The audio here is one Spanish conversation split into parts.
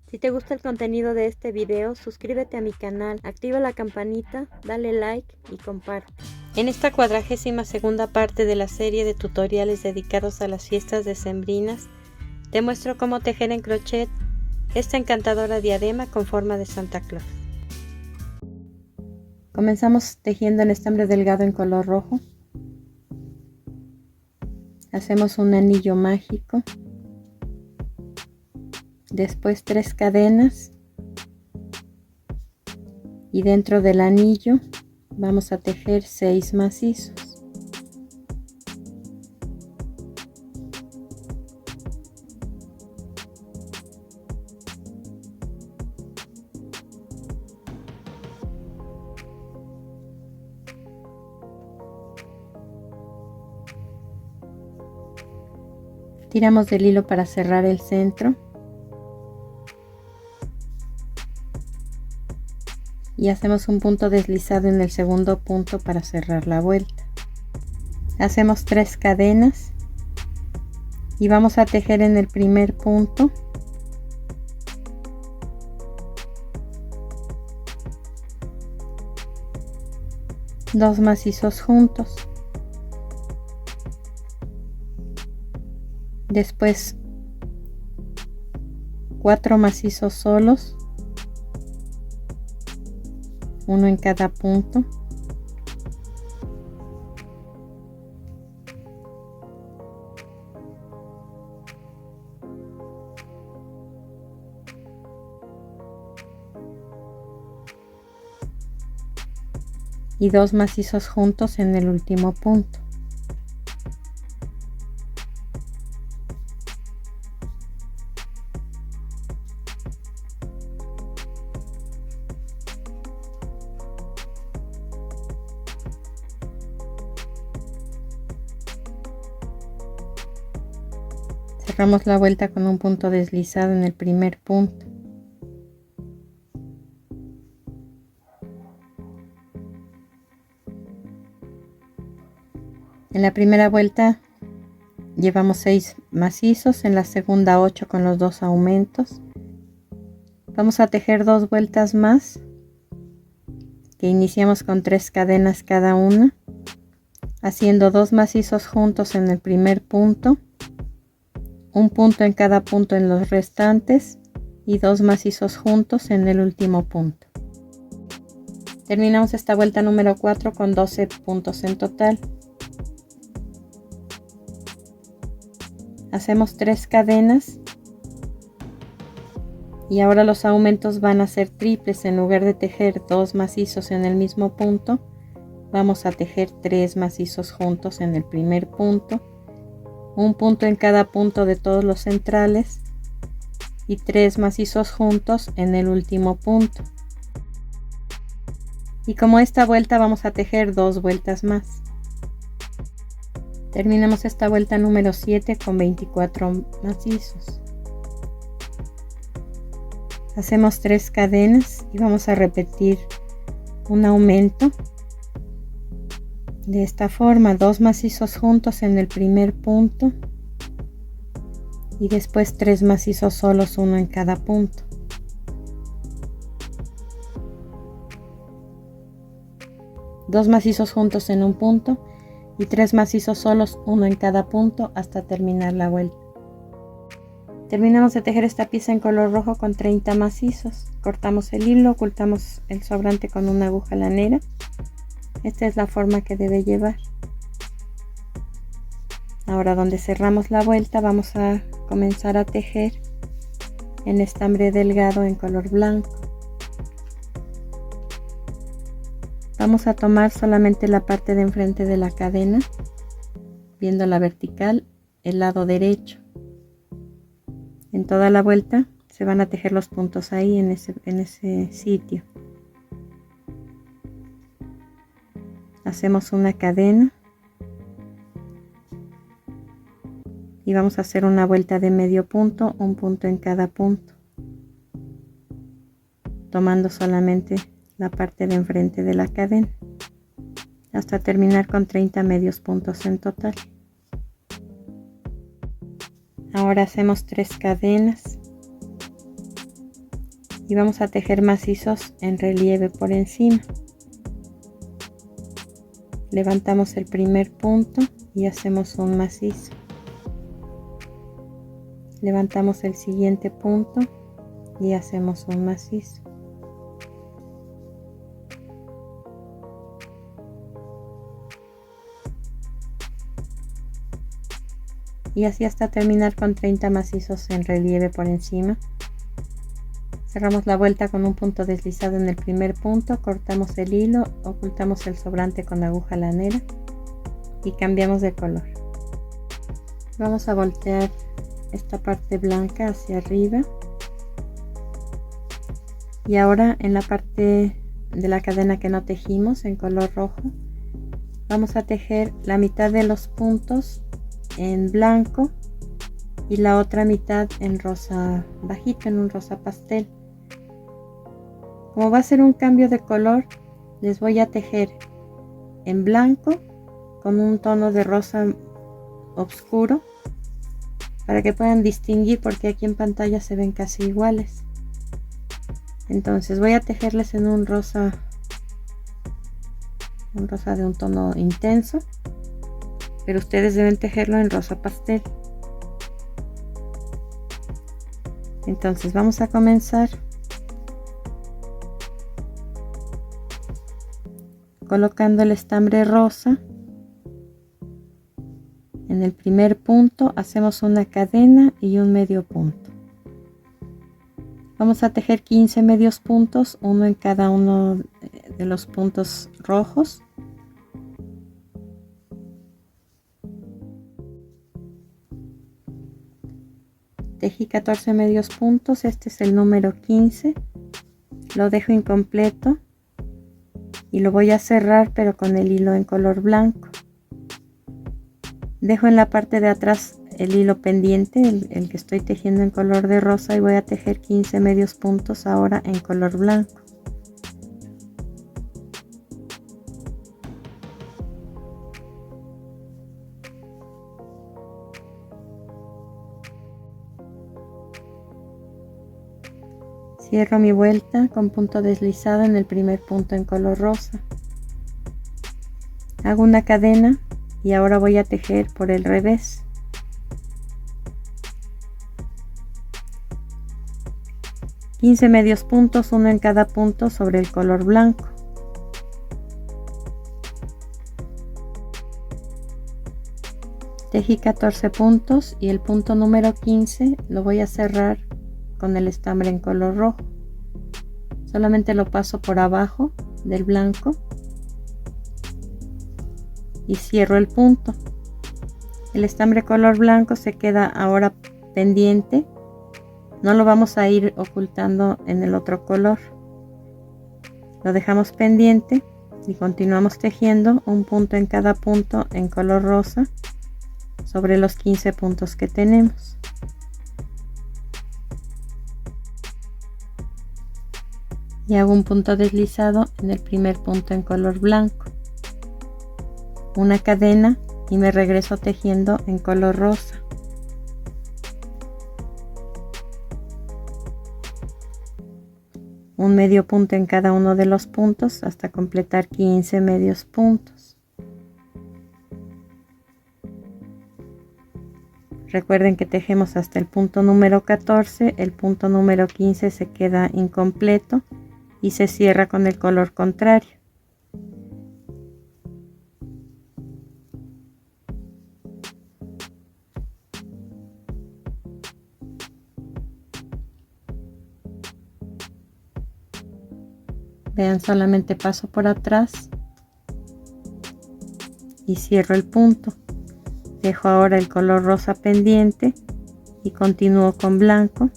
Si te gusta el contenido de este video, suscríbete a mi canal, activa la campanita, dale like y comparte. En esta 42ª parte de la serie de tutoriales dedicados a las fiestas decembrinas, te muestro cómo tejer en crochet esta encantadora diadema con forma de Santa Claus. Comenzamos tejiendo el estambre delgado en color rojo. Hacemos un anillo mágico. Después 3 cadenas. Y dentro del anillo vamos a tejer 6 macizos. Tiramos del hilo para cerrar el centro y hacemos un punto deslizado en el segundo punto para cerrar la vuelta. Hacemos 3 cadenas y vamos a tejer en el primer punto dos macizos juntos. Después 4 macizos solos, uno en cada punto. Y 2 macizos juntos en el último punto. Cerramos la vuelta con un punto deslizado en el primer punto. En la primera vuelta llevamos 6 macizos, en la segunda 8 con los 2 aumentos. Vamos a tejer 2 vueltas más, que iniciamos con 3 cadenas cada una, haciendo 2 macizos juntos en el primer punto, un punto en cada punto en los restantes y 2 macizos juntos en el último punto. Terminamos esta vuelta número 4 con 12 puntos en total. Hacemos 3 cadenas y ahora los aumentos van a ser triples. En lugar de tejer 2 macizos en el mismo punto, vamos a tejer 3 macizos juntos en el primer punto, un punto en cada punto de todos los centrales y 3 macizos juntos en el último punto. Y como esta vuelta vamos a tejer 2 vueltas más. Terminamos esta vuelta número 7 con 24 macizos. Hacemos 3 cadenas y vamos a repetir un aumento. De esta forma, 2 macizos juntos en el primer punto y después 3 macizos solos, uno en cada punto. Dos macizos juntos en un punto y 3 macizos solos, uno en cada punto, hasta terminar la vuelta. Terminamos de tejer esta pieza en color rojo con 30 macizos. Cortamos el hilo, ocultamos el sobrante con una aguja lanera. Esta es la forma que debe llevar. Ahora, donde cerramos la vuelta, vamos a comenzar a tejer en estambre delgado en color blanco. Vamos a tomar solamente la parte de enfrente de la cadena, viendo la vertical, el lado derecho. En toda la vuelta se van a tejer los puntos ahí en ese sitio. Hacemos una cadena y vamos a hacer una vuelta de medio punto, un punto en cada punto, tomando solamente la parte de enfrente de la cadena hasta terminar con 30 medios puntos en total. Ahora hacemos 3 cadenas y vamos a tejer macizos en relieve por encima. Levantamos el primer punto y hacemos un macizo. Levantamos el siguiente punto y hacemos un macizo. Y así hasta terminar con 30 macizos en relieve por encima. Cerramos la vuelta con un punto deslizado en el primer punto, cortamos el hilo, ocultamos el sobrante con aguja lanera y cambiamos de color. Vamos a voltear esta parte blanca hacia arriba y ahora en la parte de la cadena que no tejimos en color rojo vamos a tejer la mitad de los puntos en blanco y la otra mitad en rosa bajito, en un rosa pastel. Como va a ser un cambio de color, les voy a tejer en blanco con un tono de rosa oscuro para que puedan distinguir, porque aquí en pantalla se ven casi iguales. Entonces voy a tejerles en un rosa de un tono intenso, pero ustedes deben tejerlo en rosa pastel. Entonces vamos a comenzar colocando el estambre rosa. En el primer punto hacemos una cadena y un medio punto. Vamos a tejer 15 medios puntos, uno en cada uno de los puntos rojos. Tejí 14 medios puntos, este es el número 15. Lo dejo incompleto y lo voy a cerrar, pero con el hilo en color blanco. Dejo en la parte de atrás el hilo pendiente, el que estoy tejiendo en color de rosa, y voy a tejer 15 medios puntos ahora en color blanco. Cierro mi vuelta con punto deslizado en el primer punto en color rosa. Hago una cadena y ahora voy a tejer por el revés. $15 medios puntos, uno en cada punto sobre el color blanco. Tejí 14 puntos y el punto número 15 lo voy a cerrar con el estambre en color rojo. Solamente lo paso por abajo del blanco y cierro el punto. El estambre color blanco se queda ahora pendiente, no lo vamos a ir ocultando en el otro color, lo dejamos pendiente y continuamos tejiendo un punto en cada punto en color rosa sobre los 15 puntos que tenemos. Y hago un punto deslizado en el primer punto en color blanco, una cadena y me regreso tejiendo en color rosa. Un medio punto en cada uno de los puntos hasta completar 15 medios puntos. Recuerden que tejemos hasta el punto número 14, el punto número 15 se queda incompleto y se cierra con el color contrario. Vean, solamente paso por atrás y cierro el punto. Dejo ahora el color rosa pendiente y continúo con blanco.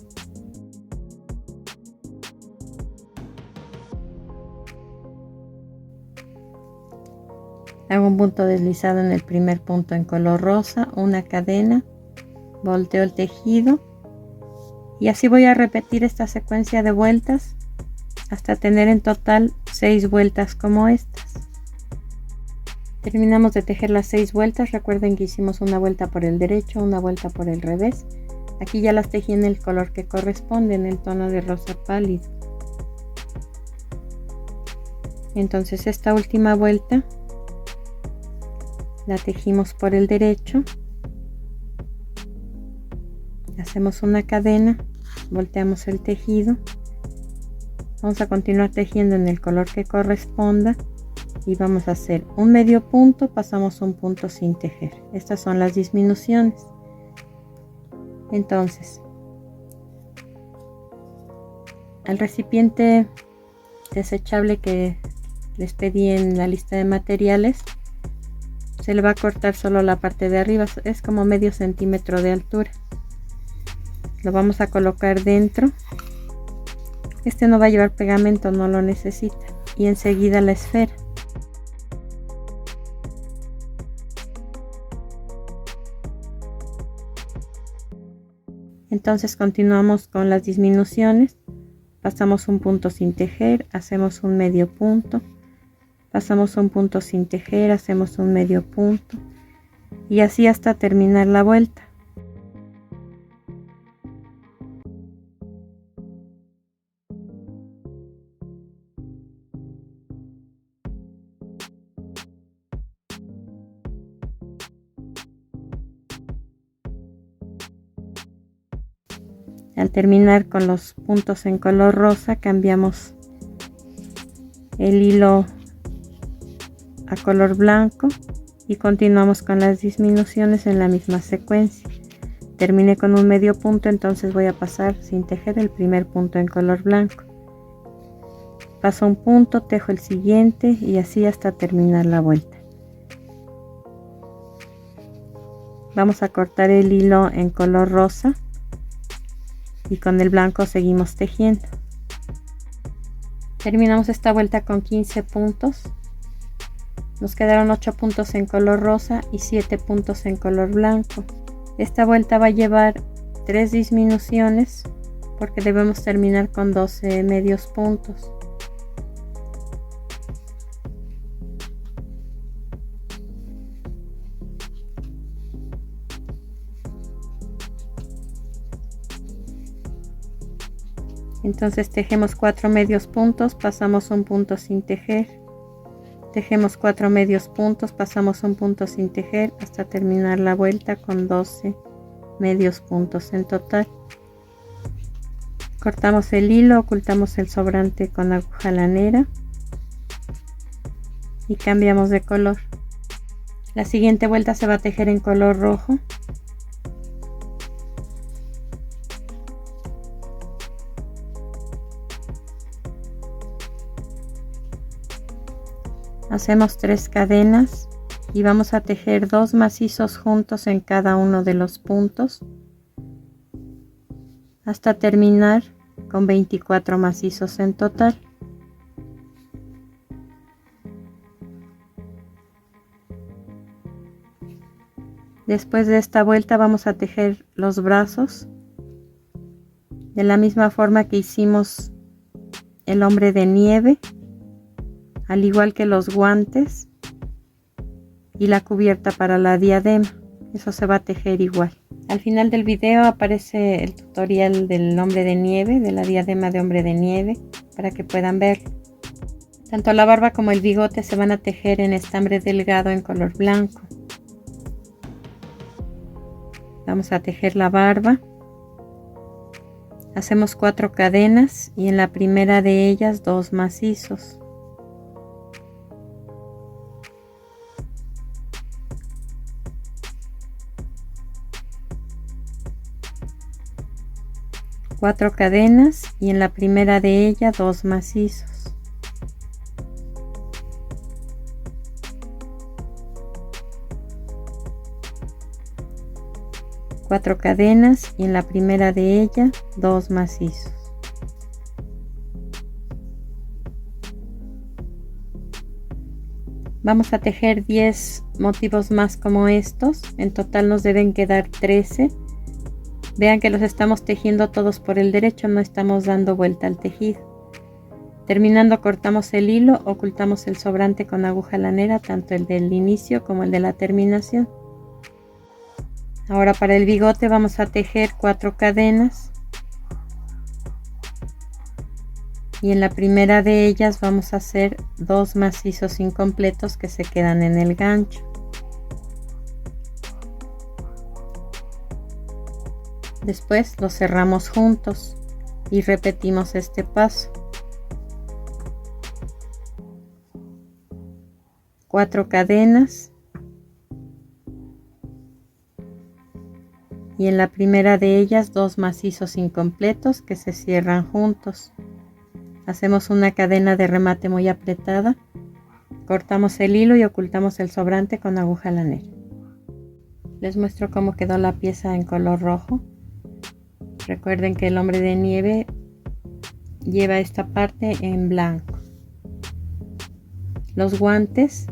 Hago un punto deslizado en el primer punto en color rosa, una cadena, volteo el tejido y así voy a repetir esta secuencia de vueltas hasta tener en total 6 vueltas como estas. Terminamos de tejer las 6 vueltas. Recuerden que hicimos una vuelta por el derecho, una vuelta por el revés. Aquí ya las tejí en el color que corresponde, en el tono de rosa pálido. Entonces esta última vuelta la tejimos por el derecho, hacemos una cadena, volteamos el tejido, vamos a continuar tejiendo en el color que corresponda y vamos a hacer un medio punto, pasamos un punto sin tejer. Estas son las disminuciones. Entonces al recipiente desechable que les pedí en la lista de materiales se le va a cortar solo la parte de arriba, es como medio centímetro de altura. Lo vamos a colocar dentro. Este no va a llevar pegamento, no lo necesita. Y enseguida la esfera. Entonces continuamos con las disminuciones. Pasamos un punto sin tejer, hacemos un medio punto, pasamos un punto sin tejer, hacemos un medio punto y así hasta terminar la vuelta. Al terminar con los puntos en color rosa, cambiamos el hilo a color blanco y continuamos con las disminuciones en la misma secuencia. Terminé con un medio punto, entonces voy a pasar sin tejer el primer punto en color blanco. Paso un punto, tejo el siguiente y así hasta terminar la vuelta. Vamos a cortar el hilo en color rosa y con el blanco seguimos tejiendo. Terminamos esta vuelta con 15 puntos. Nos quedaron 8 puntos en color rosa y 7 puntos en color blanco. Esta vuelta va a llevar 3 disminuciones porque debemos terminar con 12 medios puntos. Entonces tejemos 4 medios puntos, pasamos un punto sin tejer, tejemos 4 medios puntos, pasamos un punto sin tejer hasta terminar la vuelta con 12 medios puntos en total. Cortamos el hilo, ocultamos el sobrante con aguja lanera y cambiamos de color. La siguiente vuelta se va a tejer en color rojo. Hacemos 3 cadenas y vamos a tejer 2 macizos juntos en cada uno de los puntos hasta terminar con 24 macizos en total. Después de esta vuelta vamos a tejer los brazos de la misma forma que hicimos el hombre de nieve, al igual que los guantes y la cubierta para la diadema. Eso se va a tejer igual. Al final del video aparece el tutorial del hombre de nieve, de la diadema de hombre de nieve, para que puedan ver. Tanto la barba como el bigote se van a tejer en estambre delgado en color blanco. Vamos a tejer la barba. Hacemos 4 cadenas y en la primera de ellas 2 macizos. Cuatro cadenas y en la primera de ellas 2 macizos. Cuatro cadenas y en la primera de ellas 2 macizos. Vamos a tejer 10 motivos más como estos. En total nos deben quedar 13. Vean que los estamos tejiendo todos por el derecho, no estamos dando vuelta al tejido. Terminando cortamos el hilo, ocultamos el sobrante con aguja lanera, tanto el del inicio como el de la terminación. Ahora para el bigote vamos a tejer 4 cadenas. y en la primera de ellas vamos a hacer 2 macizos incompletos que se quedan en el gancho. Después los cerramos juntos y repetimos este paso. 4 cadenas y en la primera de ellas 2 macizos incompletos que se cierran juntos. Hacemos una cadena de remate muy apretada, cortamos el hilo y ocultamos el sobrante con aguja lanera. Les muestro cómo quedó la pieza en color rojo. Recuerden que el hombre de nieve lleva esta parte en blanco. Los guantes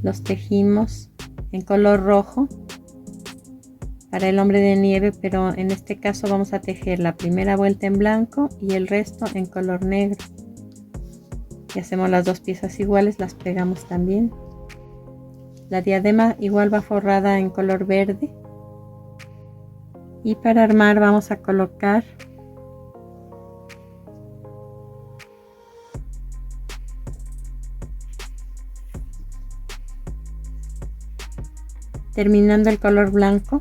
los tejimos en color rojo para el hombre de nieve, pero en este caso vamos a tejer la primera vuelta en blanco y el resto en color negro. Y hacemos las 2 piezas iguales, las pegamos también. La diadema igual va forrada en color verde. Y para armar vamos a colocar terminando el color blanco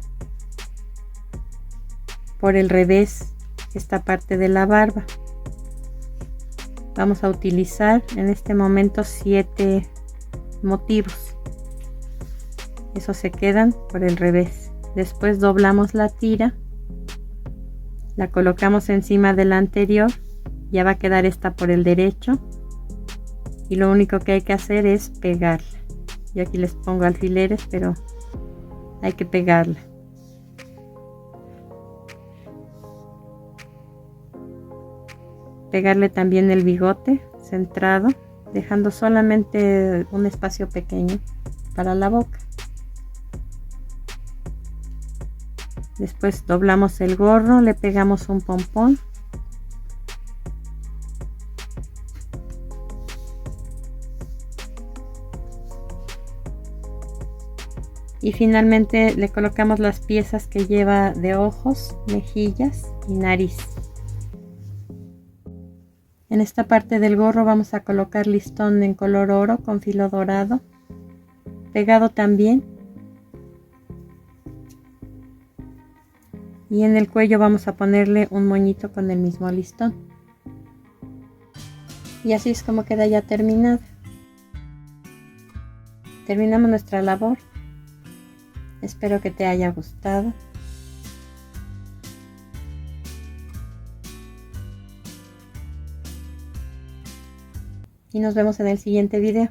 por el revés esta parte de la barba. Vamos a utilizar en este momento 7 motivos. Esos se quedan por el revés. Después doblamos la tira, la colocamos encima de la anterior, ya va a quedar esta por el derecho y lo único que hay que hacer es pegarla. Yo aquí les pongo alfileres, pero hay que pegarla. Pegarle también el bigote centrado, dejando solamente un espacio pequeño para la boca. Después doblamos el gorro, le pegamos un pompón. Y finalmente le colocamos las piezas que lleva de ojos, mejillas y nariz. En esta parte del gorro vamos a colocar listón en color oro con filo dorado, pegado también. Y en el cuello vamos a ponerle un moñito con el mismo listón. Y así es como queda ya terminada. Terminamos nuestra labor. Espero que te haya gustado. Y nos vemos en el siguiente video.